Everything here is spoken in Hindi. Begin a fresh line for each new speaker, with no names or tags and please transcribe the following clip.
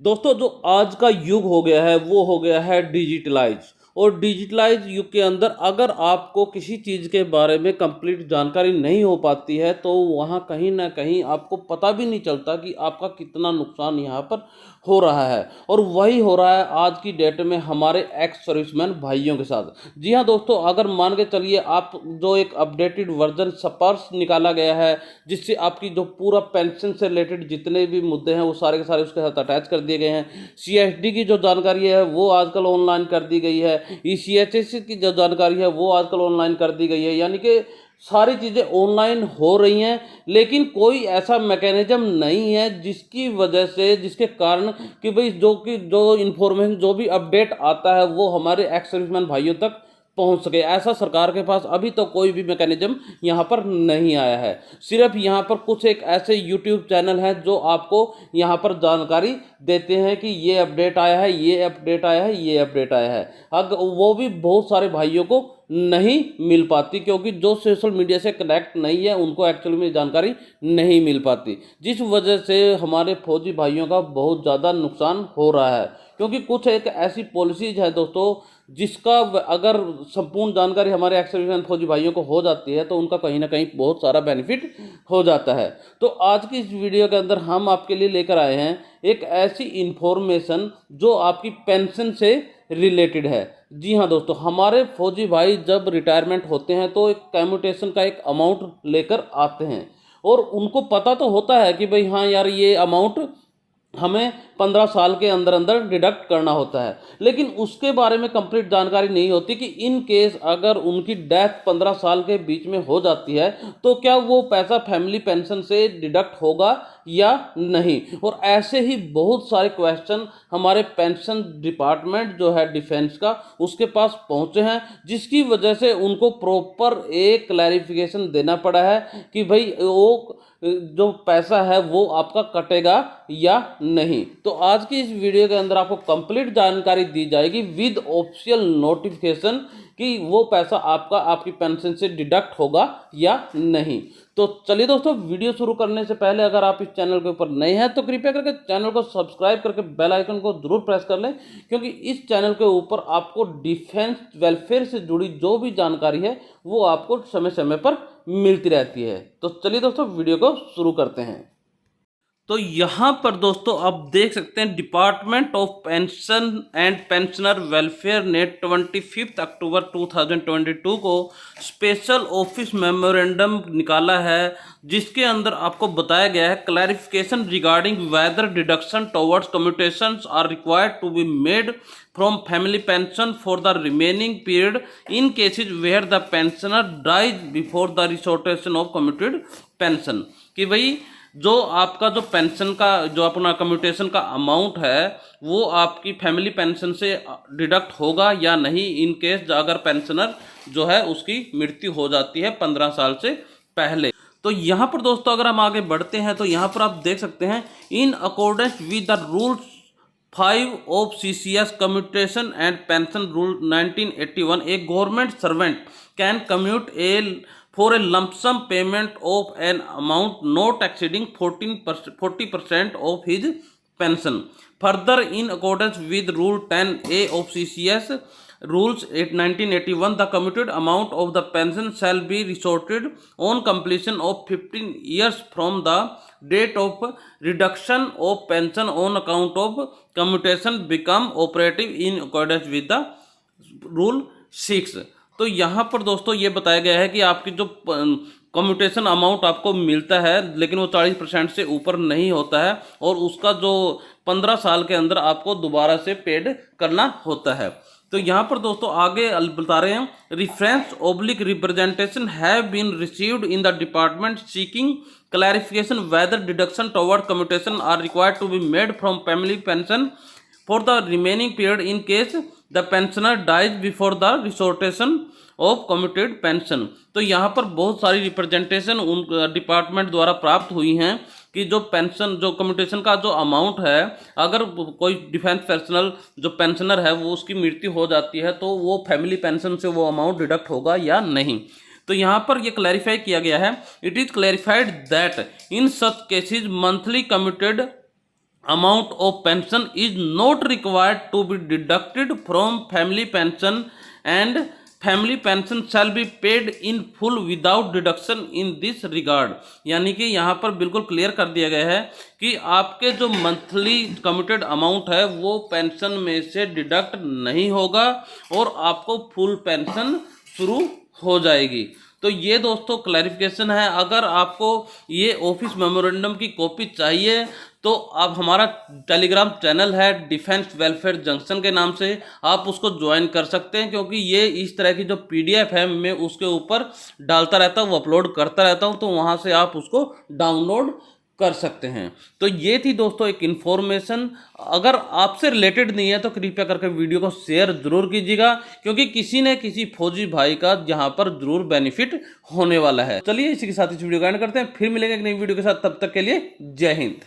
दोस्तों, जो आज का युग हो गया है वो हो गया है डिजिटलाइज। और डिजिटलाइज युग के अंदर अगर आपको किसी चीज़ के बारे में कंप्लीट जानकारी नहीं हो पाती है तो वहाँ कहीं ना कहीं आपको पता भी नहीं चलता कि आपका कितना नुकसान यहाँ पर हो रहा है। और वही हो रहा है आज की डेट में हमारे एक्स सर्विसमैन भाइयों के साथ। जी हाँ दोस्तों, अगर मान के चलिए आप जो एक अपडेटेड वर्जन स्पर्श निकाला गया है जिससे आपकी जो पूरा पेंशन से रिलेटेड जितने भी मुद्दे हैं वो सारे के सारे उसके साथ अटैच कर दिए गए हैं। सीएसडी की जो जानकारी है वो आजकल ऑनलाइन कर दी गई है। ईसीएचएस की जो जानकारी है वो आजकल ऑनलाइन कर दी गई है। यानी कि सारी चीज़ें ऑनलाइन हो रही हैं, लेकिन कोई ऐसा मैकेनिज्म नहीं है जिसकी वजह से जिसके कारण कि भाई जो इन्फॉर्मेशन जो भी अपडेट आता है वो हमारे एक्स सर्विसमैन भाइयों तक पहुंच सके। ऐसा सरकार के पास अभी तो कोई भी मैकेनिज्म यहाँ पर नहीं आया है। सिर्फ यहाँ पर कुछ एक ऐसे यूट्यूब चैनल हैं जो आपको यहाँ पर जानकारी देते हैं कि ये अपडेट आया है, ये अपडेट आया है, ये अपडेट आया है। अगर वो भी बहुत सारे भाइयों को नहीं मिल पाती, क्योंकि जो सोशल मीडिया से कनेक्ट नहीं है उनको एक्चुअली में जानकारी नहीं मिल पाती, जिस वजह से हमारे फौजी भाइयों का बहुत ज़्यादा नुकसान हो रहा है। क्योंकि कुछ एक ऐसी पॉलिसीज है दोस्तों जिसका अगर संपूर्ण जानकारी हमारे एक्स सर्विसमैन फौजी भाइयों को हो जाती है तो उनका कहीं ना कहीं बहुत सारा बेनिफिट हो जाता है। तो आज की इस वीडियो के अंदर हम आपके लिए लेकर आए हैं एक ऐसी इंफॉर्मेशन जो आपकी पेंशन से रिलेटेड है। जी हाँ दोस्तों, हमारे फौजी भाई जब रिटायरमेंट होते हैं तो एक कम्यूटेशन का एक अमाउंट लेकर आते हैं और उनको पता तो होता है कि भाई हाँ यार ये अमाउंट हमें 15 साल के अंदर अंदर डिडक्ट करना होता है, लेकिन उसके बारे में कंप्लीट जानकारी नहीं होती कि इन केस अगर उनकी डेथ 15 साल के बीच में हो जाती है तो क्या वो पैसा फैमिली पेंशन से डिडक्ट होगा या नहीं। और ऐसे ही बहुत सारे क्वेश्चन हमारे पेंशन डिपार्टमेंट जो है डिफेंस का उसके पास पहुंचे हैं, जिसकी वजह से उनको प्रॉपर एक क्लैरिफिकेशन देना पड़ा है कि भाई वो जो पैसा है वो आपका कटेगा या नहीं। तो आज की इस वीडियो के अंदर आपको कंप्लीट जानकारी दी जाएगी विद ऑफिशियल नोटिफिकेशन कि वो पैसा आपका आपकी पेंशन से डिडक्ट होगा या नहीं। तो चलिए दोस्तों, वीडियो शुरू करने से पहले अगर आप इस चैनल के ऊपर नए हैं तो कृपया करके चैनल को सब्सक्राइब करके बेल आइकन को जरूर प्रेस कर लें, क्योंकि इस चैनल के ऊपर आपको डिफेंस वेलफेयर से जुड़ी जो भी जानकारी है वो आपको समय समय पर मिलती रहती है। तो चलिए दोस्तों, वीडियो को शुरू करते हैं। तो यहाँ पर दोस्तों आप देख सकते हैं department of pension and pensioner welfare ने 25 अक्टूबर 2022 को स्पेशल ऑफिस मेमोरेंडम निकाला है, जिसके अंदर आपको बताया गया है clarification regarding whether deduction towards commutations are required to be made from family pension for the remaining period in cases where the pensioner dies before the restoration of commuted pension. कि भाई जो आपका जो पेंशन का जो अपना कम्यूटेशन का अमाउंट है वो आपकी फैमिली पेंशन से डिडक्ट होगा या नहीं इन केस अगर पेंशनर जो है उसकी मृत्यु हो जाती है 15 साल से पहले। तो यहाँ पर दोस्तों अगर हम आगे बढ़ते हैं तो यहाँ पर आप देख सकते हैं in accordance with the rules 5 of CCS Commutation and Pension Rule 1981, a government servant can commute for a lump sum payment of an amount not exceeding 40% of his pension. Further, in accordance with Rule 10A of CCS Rules 1981, the commuted amount of the pension shall be resorted on completion of 15 years from the date of reduction of pension on account of commutation become operative in accordance with the Rule 6। तो यहाँ पर दोस्तों ये बताया गया है कि आपकी जो कम्यूटेशन अमाउंट आपको मिलता है लेकिन वो 40% से ऊपर नहीं होता है और उसका जो 15 साल के अंदर आपको दोबारा से पेड करना होता है। तो यहाँ पर दोस्तों आगे बता रहे हैं reference oblique representation have been received in the department seeking clarification whether deduction toward commutation are required to be made from family pension for the remaining period in case the pensioner dies before the resortation of commuted pension। तो यहाँ पर बहुत सारी रिप्रेजेंटेशन उन डिपार्टमेंट द्वारा प्राप्त हुई हैं कि जो पेंशन जो कम्यूटेशन का जो अमाउंट है अगर कोई डिफेंस पर्सनल जो पेंशनर है वो उसकी मृत्यु हो जाती है तो वो फैमिली पेंशन से वो अमाउंट डिडक्ट होगा या नहीं। तो यहाँ पर ये क्लैरिफाई किया गया है, it is clarified that in such cases monthly commuted amount of pension is not required to be deducted from family pension and family pension shall be paid in full without deduction in this regard। यानी कि यहाँ पर बिल्कुल क्लियर कर दिया गया है कि आपके जो मंथली कमिटेड अमाउंट है वो पेंशन में से डिडक्ट नहीं होगा और आपको फुल पेंशन शुरू हो जाएगी। तो ये दोस्तों क्लैरिफिकेशन है। अगर आपको ये ऑफिस मेमोरेंडम की कॉपी चाहिए तो आप हमारा टेलीग्राम चैनल है डिफेंस वेलफेयर जंक्शन के नाम से, आप उसको ज्वाइन कर सकते हैं, क्योंकि ये इस तरह की जो पीडीएफ है मैं उसके ऊपर डालता रहता हूँ, अपलोड करता रहता हूँ, तो वहाँ से आप उसको डाउनलोड कर सकते हैं। तो ये थी दोस्तों एक इन्फॉर्मेशन। अगर आपसे रिलेटेड नहीं है तो कृपया करके वीडियो को शेयर जरूर कीजिएगा, क्योंकि किसी न किसी फौजी भाई का यहाँ पर जरूर बेनिफिट होने वाला है। चलिए इसी के साथ इस वीडियो का एंड करते हैं, फिर मिलेंगे एक नई वीडियो के साथ, तब तक के लिए जय हिंद।